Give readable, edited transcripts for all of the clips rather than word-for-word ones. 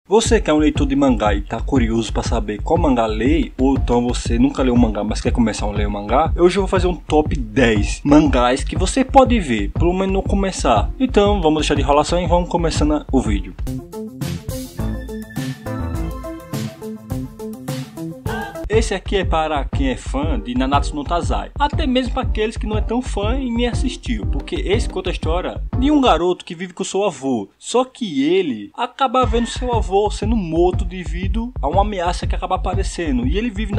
Você que é um leitor de mangá e tá curioso para saber qual mangá ler, ou então você nunca leu um mangá, mas quer começar a ler um mangá, hoje eu vou fazer um top 10 mangás que você pode ver, pelo menos não começar. Então vamos deixar de enrolação e vamos começando o vídeo. Esse aqui é para quem é fã de Nanatsu no Taizai, até mesmo para aqueles que não é tão fã e nem assistiu, porque esse conta a história de um garoto que vive com seu avô, só que ele acaba vendo seu avô sendo morto devido a uma ameaça que acaba aparecendo, e ele vive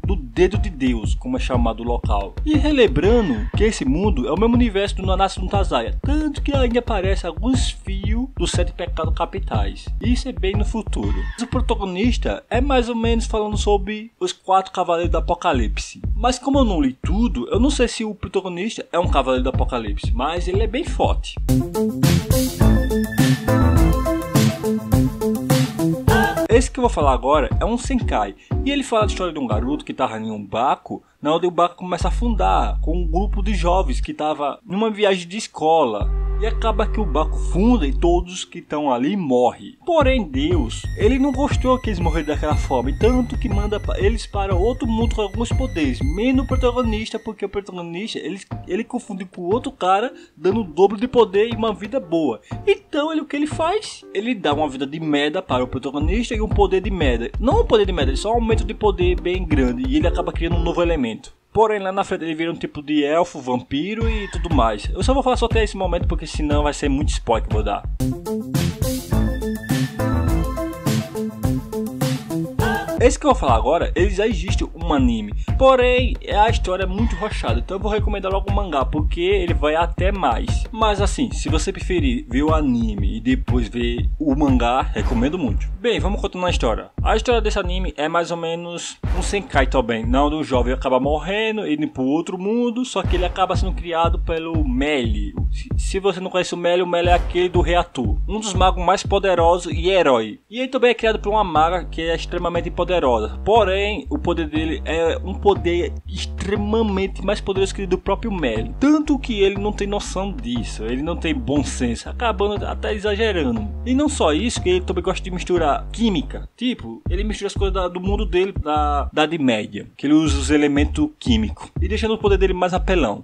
do dedo de Deus, como é chamado o local. E relembrando que esse mundo é o mesmo universo do Nanatsu no Taizai, tanto que ainda aparecem alguns fios dos 7 pecados capitais. Isso é bem no futuro. O protagonista é mais ou menos falando sobre os 4 cavaleiros do Apocalipse. Mas como eu não li tudo, eu não sei se o protagonista é um cavaleiro do Apocalipse, mas ele é bem forte. Esse que eu vou falar agora é um Senkai, e ele fala a história de um garoto que estava em um barco, onde o barco começa a afundar, com um grupo de jovens que estava em uma viagem de escola, e acaba que o barco funda e todos que estão ali morrem. Porém Deus, ele não gostou que eles morreram daquela forma, e tanto que manda eles para outro mundo com alguns poderes, menos o protagonista, porque o protagonista ele confunde com outro cara, dando o dobro de poder e uma vida boa. Então o que ele faz? Ele dá uma vida de merda para o protagonista e um poder de merda. Não um poder de merda, ele só um aumento de poder bem grande, e ele acaba criando um novo elemento. Porém lá na frente ele vira um tipo de elfo, vampiro e tudo mais. Eu só vou falar só até esse momento, porque senão vai ser muito spoiler que eu vou dar. Esse que eu vou falar agora, ele já existe um anime, porém a história é muito rochada, então eu vou recomendar logo o mangá, porque ele vai até mais. Mas assim, se você preferir ver o anime e depois ver o mangá, recomendo muito. Bem, vamos continuar a história. A história desse anime é mais ou menos um Senkai também, não do jovem acaba morrendo, indo para outro mundo, só que ele acaba sendo criado pelo Meli. Se você não conhece o Meli é aquele do reator, um dos magos mais poderosos e herói. E ele também é criado por uma maga que é extremamente poderosa, porém o poder dele é um poder extremamente mais poderoso que o do próprio Meli, tanto que ele não tem noção disso, ele não tem bom senso, acabando até exagerando. E não só isso, que ele também gosta de misturar química, tipo, ele mistura as coisas do mundo dele, da Idade Média, que ele usa os elementos químicos, e deixando o poder dele mais apelão.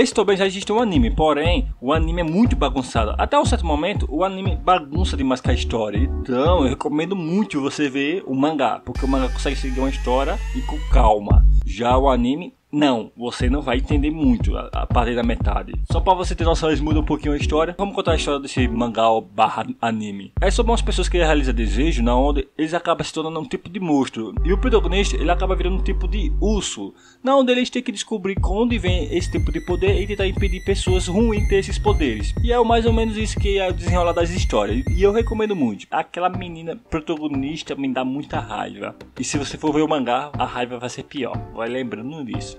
Esse também já existe um anime, porém o anime é muito bagunçado. Até um certo momento o anime bagunça demais com a história. Então eu recomendo muito você ver o mangá, porque o mangá consegue seguir uma história e com calma. Já o anime, não, você não vai entender muito a partir da metade. Só pra você ter noção, eles mudam um pouquinho a história. Vamos contar a história desse mangá barra anime. É sobre umas pessoas que realizam desejo, na onde eles acabam se tornando um tipo de monstro, e o protagonista ele acaba virando um tipo de urso, na onde eles têm que descobrir onde vem esse tipo de poder e tentar impedir pessoas ruins de ter esses poderes. E é mais ou menos isso que é o desenrolar das histórias, e eu recomendo muito. Aquela menina protagonista me dá muita raiva, e se você for ver o mangá, a raiva vai ser pior, vai lembrando disso.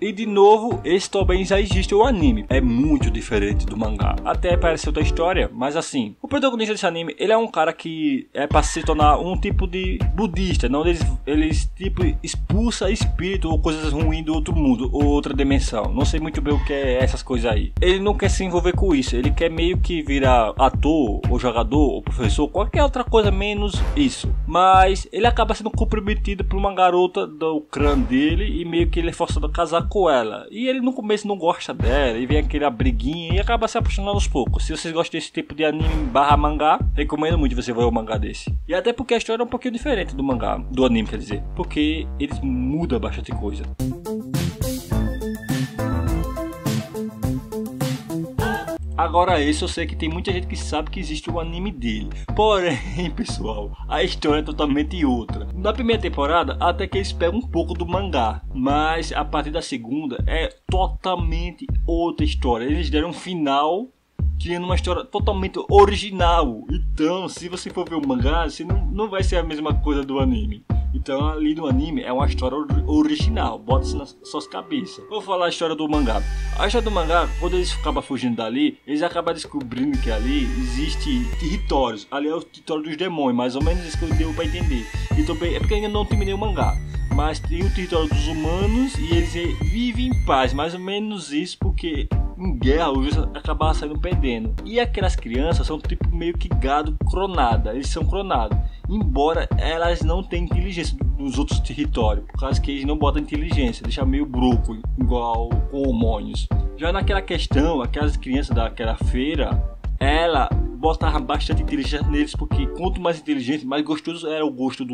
E de novo, esse também já existe o anime. É muito diferente do mangá. Até parece outra história, mas assim, o protagonista desse anime, ele é um cara que é para se tornar um tipo de budista, não eles tipo expulsa espírito ou coisas ruins do outro mundo ou outra dimensão. Não sei muito bem o que é essas coisas aí. Ele não quer se envolver com isso, ele quer meio que virar ator ou jogador ou professor, qualquer outra coisa menos isso. Mas ele acaba sendo comprometido por uma garota do clã dele, e meio que ele é forçado a casar com ela, e ele no começo não gosta dela, e vem aquela briguinha e acaba se apaixonando aos poucos. Se vocês gostam desse tipo de anime barra mangá, recomendo muito você ver um mangá desse. E até porque a história é um pouquinho diferente do mangá, do anime quer dizer, porque eles mudam bastante coisa. Agora esse eu sei que tem muita gente que sabe que existe o anime dele, porém pessoal, a história é totalmente outra. Na primeira temporada até que eles pegam um pouco do mangá, mas a partir da segunda é totalmente outra história. Eles deram um final criando uma história totalmente original, então se você for ver o mangá, você não vai ser a mesma coisa do anime. Então ali no anime é uma história original, bota isso nas suas cabeças. Vou falar a história do mangá. A história do mangá, quando eles acabam fugindo dali, eles acabam descobrindo que ali existe territórios. Ali é o território dos demônios, mais ou menos isso que eu deu pra entender. E também é porque ainda não terminei o mangá. mas tem o território dos humanos e eles vivem em paz, mais ou menos isso, porque em guerra os acabavam saindo perdendo. E aquelas crianças são tipo meio que gado cronada, eles são cronados, embora elas não tenham inteligência nos outros territórios, por causa que eles não botam inteligência, deixa meio broco, igual com hormônios. Já naquela questão, aquelas crianças daquela feira, ela botava bastante inteligência neles, porque quanto mais inteligente, mais gostoso era o gosto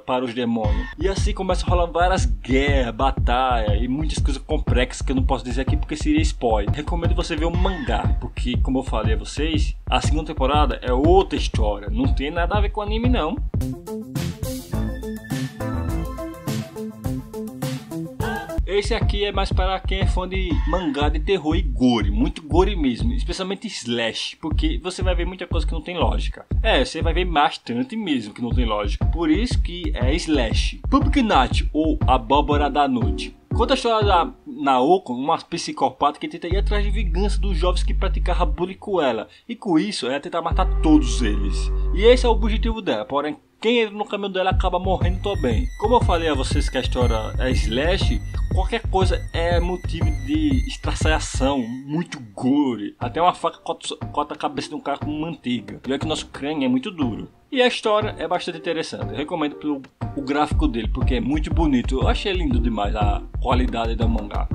para os demônios. E assim começa a rolar várias guerras, batalhas e muitas coisas complexas que eu não posso dizer aqui porque seria spoiler. Recomendo você ver o mangá, porque como eu falei a vocês, a segunda temporada é outra história, não tem nada a ver com anime não. Esse aqui é mais para quem é fã de mangá de terror e gore, muito gore mesmo, especialmente slash, porque você vai ver muita coisa que não tem lógica. Você vai ver bastante mesmo que não tem lógica, por isso que é slash. Pumpkin Night, ou Abóbora da Noite. Conta a história da Naoko, uma psicopata que tenta ir atrás de vingança dos jovens que praticavam bullying com ela, e com isso ela tenta matar todos eles. E esse é o objetivo dela, porém quem entra no caminho dela acaba morrendo também. Como eu falei a vocês que a história é slash, qualquer coisa é motivo de estraçalhação, muito gore. Até uma faca corta a cabeça de um cara com manteiga. Já que o nosso crânio é muito duro. E a história é bastante interessante. Eu recomendo pelo o gráfico dele, porque é muito bonito. Eu achei lindo demais a qualidade do mangá.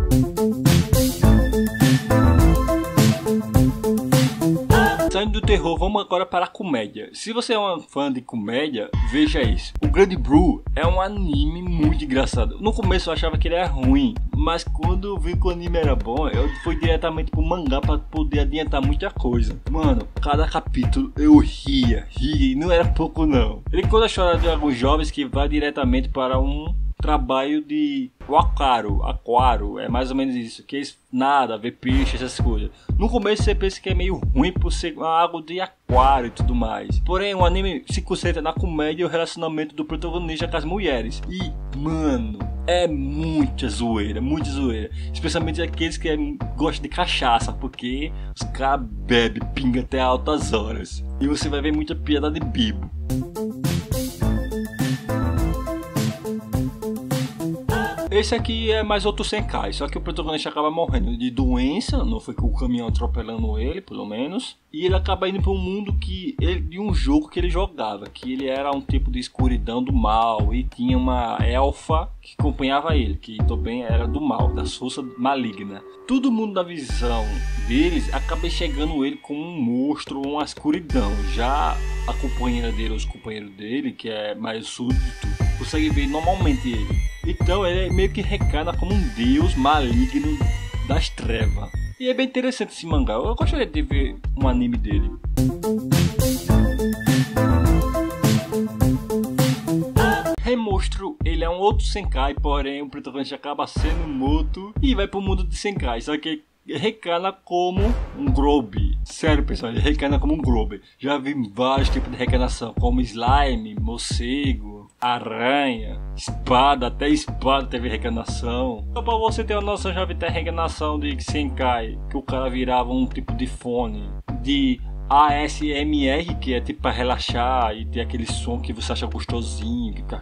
Saindo do terror, vamos agora para a comédia. Se você é um fã de comédia, veja isso. O Grand Blue é um anime muito engraçado. No começo eu achava que ele era ruim, mas quando eu vi que o anime era bom, eu fui diretamente pro mangá para poder adiantar muita coisa. Mano, cada capítulo eu ria, e não era pouco não. Ele conta a história de alguns jovens que vai diretamente para um trabalho de aquário, é mais ou menos isso, que eles nada, ver peixe, essas coisas. No começo você pensa que é meio ruim por ser água de aquário e tudo mais. Porém, o anime se concentra na comédia e o relacionamento do protagonista com as mulheres. E, mano, é muita zoeira, especialmente aqueles que gostam de cachaça, porque os caras bebem pinga até altas horas. E você vai ver muita piada de bibo. Esse aqui é mais outro Senkai, só que o protagonista acaba morrendo de doença, não foi com o caminhão atropelando ele, pelo menos. E ele acaba indo para um mundo de um jogo que ele jogava, que ele era um tipo de escuridão do mal e tinha uma elfa que acompanhava ele, que também era do mal, da força maligna. Todo mundo da visão deles acaba enxergando ele como um monstro ou uma escuridão. Já a companheira dele, os companheiros dele, que é mais súdito, consegue ver normalmente ele. Então ele meio que reencarna como um deus maligno das trevas. E é bem interessante esse mangá. Eu gostaria de ver um anime dele. Remonstro, ele é um outro Senkai, porém o protagonista acaba sendo morto e vai pro mundo de Senkai. Só que reencarna como um Grobe. Sério, pessoal, ele reencarna como um Grobe. Já vi vários tipos de reencarnação, como slime, morcego, aranha, espada, até espada teve reencarnação. Só pra você ter uma noção, já vi até reencarnação de Senkai, que o cara virava um tipo de fone de ASMR, que é tipo pra relaxar e ter aquele som que você acha gostosinho, que fica...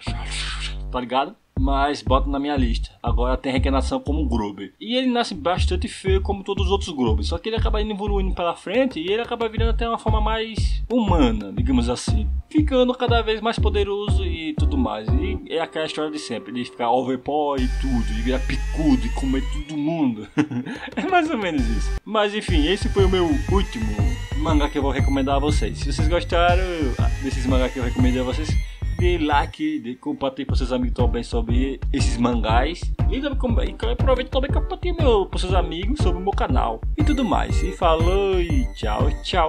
tá ligado? Mas bota na minha lista. Agora tem reencarnação como Grobe. E ele nasce bastante feio como todos os outros Grobes. Só que ele acaba indo evoluindo para frente e ele acaba virando até uma forma mais humana, digamos assim. Ficando cada vez mais poderoso e tudo mais. E é aquela história de sempre. Ele ficar overpower e tudo. E virar picudo e comer todo mundo. É mais ou menos isso. Mas enfim, esse foi o meu último mangá que eu vou recomendar a vocês. Se vocês gostaram desses mangá que eu recomendei a vocês, dê like, compartilhe para seus amigos também sobre esses mangás. E aproveite também que compartilhe para seus amigos sobre o meu canal. E tudo mais. E falou e tchau, tchau.